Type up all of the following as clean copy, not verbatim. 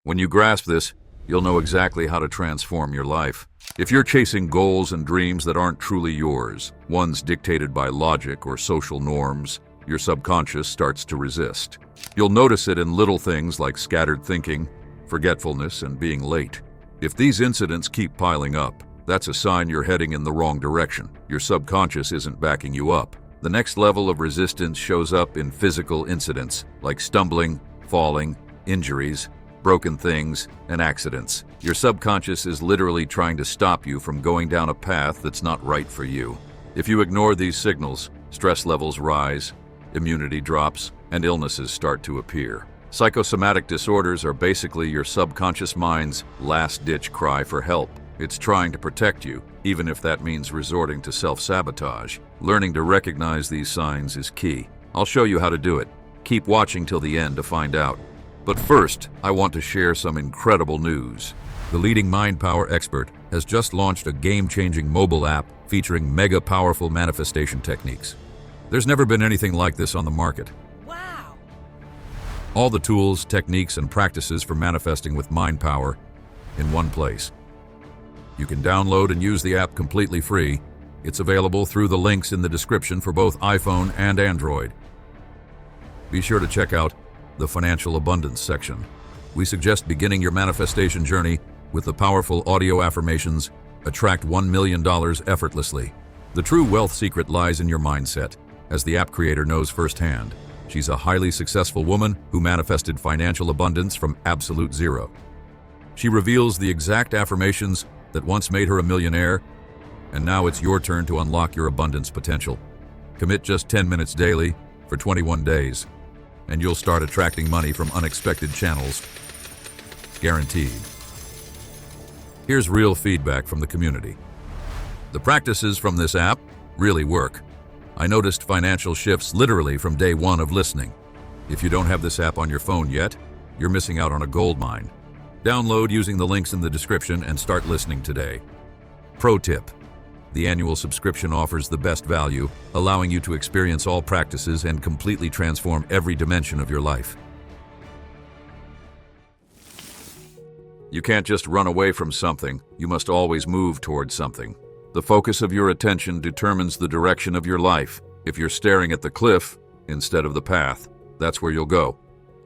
When you grasp this, you'll know exactly how to transform your life. If you're chasing goals and dreams that aren't truly yours, ones dictated by logic or social norms, your subconscious starts to resist. You'll notice it in little things like scattered thinking, forgetfulness, and being late. If these incidents keep piling up, that's a sign you're heading in the wrong direction. Your subconscious isn't backing you up. The next level of resistance shows up in physical incidents like stumbling, falling, injuries, broken things, and accidents. Your subconscious is literally trying to stop you from going down a path that's not right for you. If you ignore these signals, stress levels rise, immunity drops, and illnesses start to appear. Psychosomatic disorders are basically your subconscious mind's last-ditch cry for help. It's trying to protect you, even if that means resorting to self-sabotage. Learning to recognize these signs is key. I'll show you how to do it. Keep watching till the end to find out. But first, I want to share some incredible news. The leading mind power expert has just launched a game-changing mobile app featuring mega-powerful manifestation techniques. There's never been anything like this on the market. Wow! All the tools, techniques, and practices for manifesting with mind power in one place. You can download and use the app completely free. It's available through the links in the description for both iPhone and Android. Be sure to check out the financial abundance section. We suggest beginning your manifestation journey with the powerful audio affirmations, Attract $1 million effortlessly. The true wealth secret lies in your mindset, as the app creator knows firsthand. She's a highly successful woman who manifested financial abundance from absolute zero. She reveals the exact affirmations that once made her a millionaire, and now it's your turn to unlock your abundance potential. Commit just 10 minutes daily for 21 days, and you'll start attracting money from unexpected channels. Guaranteed. Here's real feedback from the community. The practices from this app really work. I noticed financial shifts literally from day one of listening. If you don't have this app on your phone yet, you're missing out on a gold mine. Download using the links in the description and start listening today. Pro tip: the annual subscription offers the best value, allowing you to experience all practices and completely transform every dimension of your life. You can't just run away from something, you must always move towards something. The focus of your attention determines the direction of your life. If you're staring at the cliff instead of the path, that's where you'll go.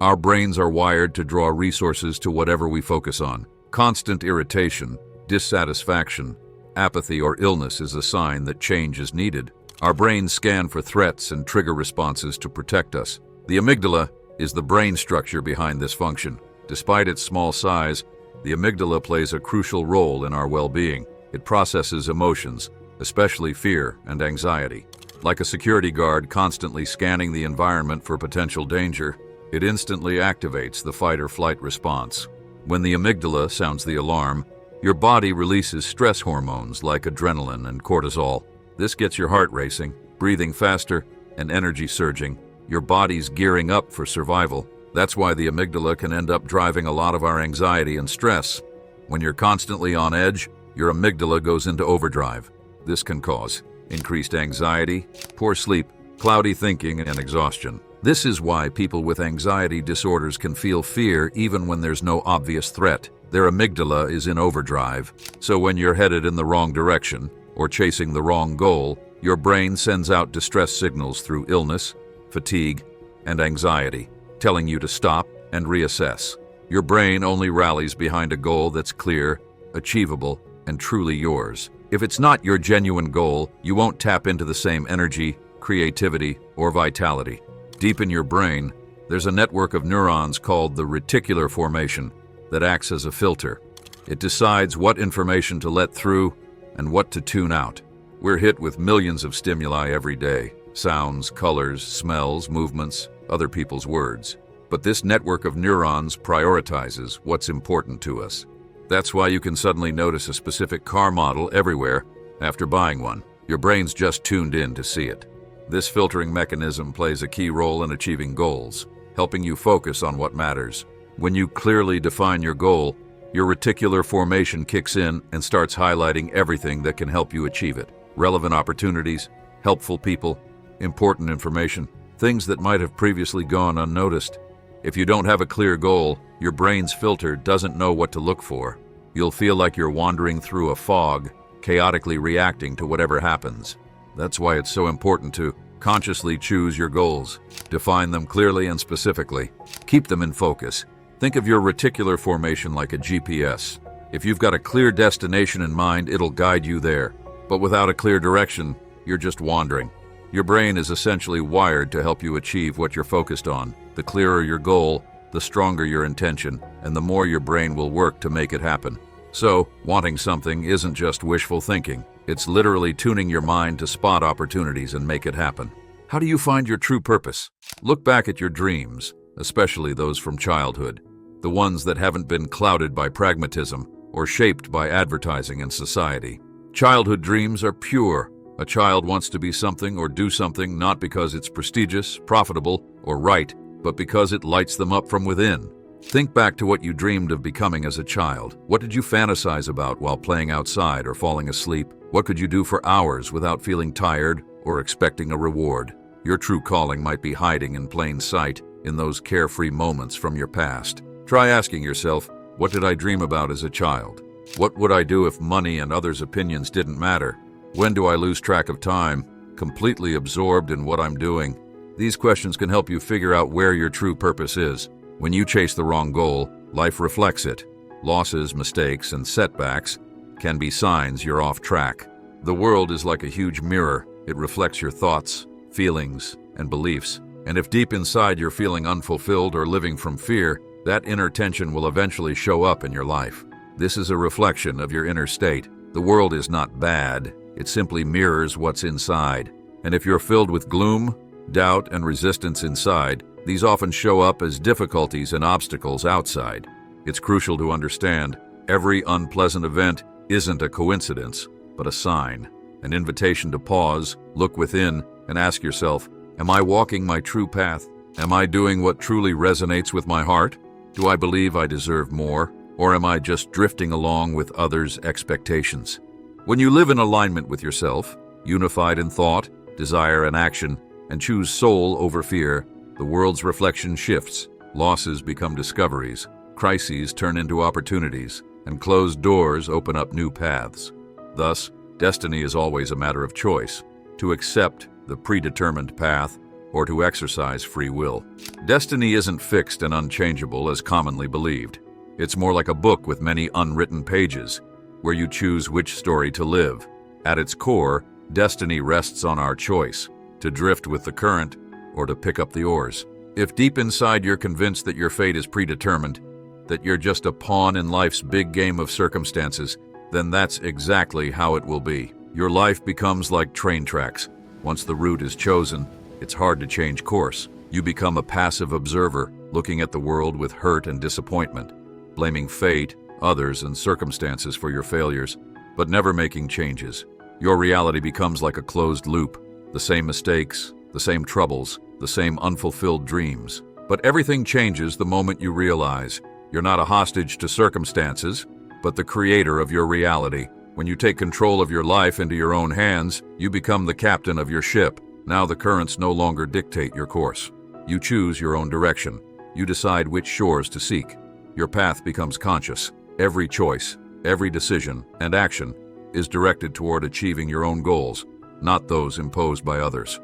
Our brains are wired to draw resources to whatever we focus on. Constant irritation, dissatisfaction, apathy, or illness is a sign that change is needed. Our brains scan for threats and trigger responses to protect us. The amygdala is the brain structure behind this function. Despite its small size, the amygdala plays a crucial role in our well-being. It processes emotions, especially fear and anxiety. Like a security guard constantly scanning the environment for potential danger, it instantly activates the fight-or-flight response. When the amygdala sounds the alarm, your body releases stress hormones like adrenaline and cortisol. This gets your heart racing, breathing faster, and energy surging. Your body's gearing up for survival. That's why the amygdala can end up driving a lot of our anxiety and stress. When you're constantly on edge, your amygdala goes into overdrive. This can cause increased anxiety, poor sleep, cloudy thinking, and exhaustion. This is why people with anxiety disorders can feel fear even when there's no obvious threat. Their amygdala is in overdrive, so when you're headed in the wrong direction or chasing the wrong goal, your brain sends out distress signals through illness, fatigue, and anxiety, telling you to stop and reassess. Your brain only rallies behind a goal that's clear, achievable, and truly yours. If it's not your genuine goal, you won't tap into the same energy, creativity, or vitality. Deep in your brain, there's a network of neurons called the reticular formation that acts as a filter. It decides what information to let through and what to tune out. We're hit with millions of stimuli every day: sounds, colors, smells, movements, other people's words. But this network of neurons prioritizes what's important to us. That's why you can suddenly notice a specific car model everywhere after buying one. Your brain's just tuned in to see it. This filtering mechanism plays a key role in achieving goals, helping you focus on what matters. When you clearly define your goal, your reticular formation kicks in and starts highlighting everything that can help you achieve it. Relevant opportunities, helpful people, important information, things that might have previously gone unnoticed. If you don't have a clear goal, your brain's filter doesn't know what to look for. You'll feel like you're wandering through a fog, chaotically reacting to whatever happens. That's why it's so important to consciously choose your goals. Define them clearly and specifically. Keep them in focus. Think of your reticular formation like a GPS. If you've got a clear destination in mind, it'll guide you there. But without a clear direction, you're just wandering. Your brain is essentially wired to help you achieve what you're focused on. The clearer your goal, the stronger your intention, and the more your brain will work to make it happen. So, wanting something isn't just wishful thinking. It's literally tuning your mind to spot opportunities and make it happen. How do you find your true purpose? Look back at your dreams, especially those from childhood, the ones that haven't been clouded by pragmatism or shaped by advertising and society. Childhood dreams are pure. A child wants to be something or do something not because it's prestigious, profitable, or right, but because it lights them up from within. Think back to what you dreamed of becoming as a child. What did you fantasize about while playing outside or falling asleep? What could you do for hours without feeling tired or expecting a reward? Your true calling might be hiding in plain sight in those carefree moments from your past. Try asking yourself, what did I dream about as a child? What would I do if money and others' opinions didn't matter? When do I lose track of time, completely absorbed in what I'm doing? These questions can help you figure out where your true purpose is. When you chase the wrong goal, life reflects it. Losses, mistakes, and setbacks can be signs you're off track. The world is like a huge mirror. It reflects your thoughts, feelings, and beliefs. And if deep inside you're feeling unfulfilled or living from fear, that inner tension will eventually show up in your life. This is a reflection of your inner state. The world is not bad. It simply mirrors what's inside. And if you're filled with gloom, doubt, and resistance inside, these often show up as difficulties and obstacles outside. It's crucial to understand every unpleasant event isn't a coincidence, but a sign, an invitation to pause, look within, and ask yourself, am I walking my true path? Am I doing what truly resonates with my heart? Do I believe I deserve more? Or am I just drifting along with others' expectations? When you live in alignment with yourself, unified in thought, desire, and action, and choose soul over fear, the world's reflection shifts, losses become discoveries, crises turn into opportunities, and closed doors open up new paths. Thus, destiny is always a matter of choice, to accept the predetermined path or to exercise free will. Destiny isn't fixed and unchangeable as commonly believed. It's more like a book with many unwritten pages, where you choose which story to live. At its core, destiny rests on our choice, to drift with the current or to pick up the oars. If deep inside you're convinced that your fate is predetermined, that you're just a pawn in life's big game of circumstances, then that's exactly how it will be. Your life becomes like train tracks. Once the route is chosen, it's hard to change course. You become a passive observer, looking at the world with hurt and disappointment, blaming fate, others, and circumstances for your failures, but never making changes. Your reality becomes like a closed loop. The same mistakes, the same troubles, the same unfulfilled dreams. But everything changes the moment you realize you're not a hostage to circumstances, but the creator of your reality. When you take control of your life into your own hands, you become the captain of your ship. Now the currents no longer dictate your course. You choose your own direction. You decide which shores to seek. Your path becomes conscious. Every choice, every decision, and action is directed toward achieving your own goals, not those imposed by others.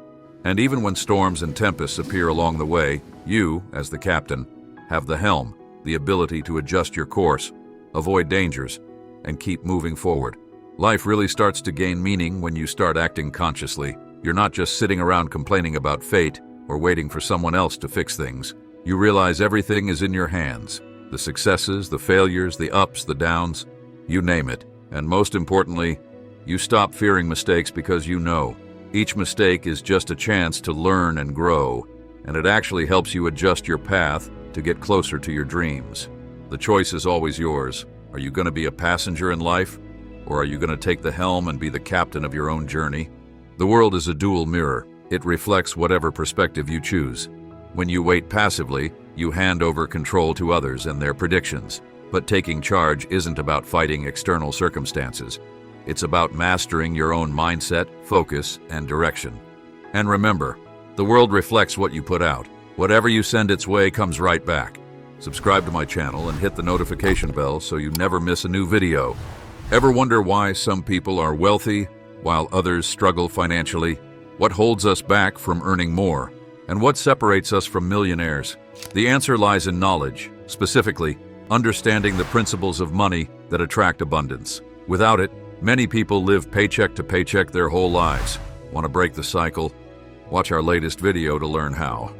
And even when storms and tempests appear along the way, you, as the captain, have the helm, the ability to adjust your course, avoid dangers, and keep moving forward. Life really starts to gain meaning when you start acting consciously. You're not just sitting around complaining about fate or waiting for someone else to fix things. You realize everything is in your hands. The successes, the failures, the ups, the downs, you name it. And most importantly, you stop fearing mistakes because you know each mistake is just a chance to learn and grow, and it actually helps you adjust your path to get closer to your dreams. The choice is always yours. Are you going to be a passenger in life, or are you going to take the helm and be the captain of your own journey? The world is a dual mirror. It reflects whatever perspective you choose. When you wait passively, you hand over control to others and their predictions. But taking charge isn't about fighting external circumstances. It's about mastering your own mindset, focus, and direction. And remember, the world reflects what you put out. Whatever you send its way comes right back. Subscribe to my channel and hit the notification bell so you never miss a new video. Ever wonder why some people are wealthy while others struggle financially? What holds us back from earning more? And what separates us from millionaires? The answer lies in knowledge, specifically, understanding the principles of money that attract abundance. Without it, many people live paycheck to paycheck their whole lives. Want to break the cycle? Watch our latest video to learn how.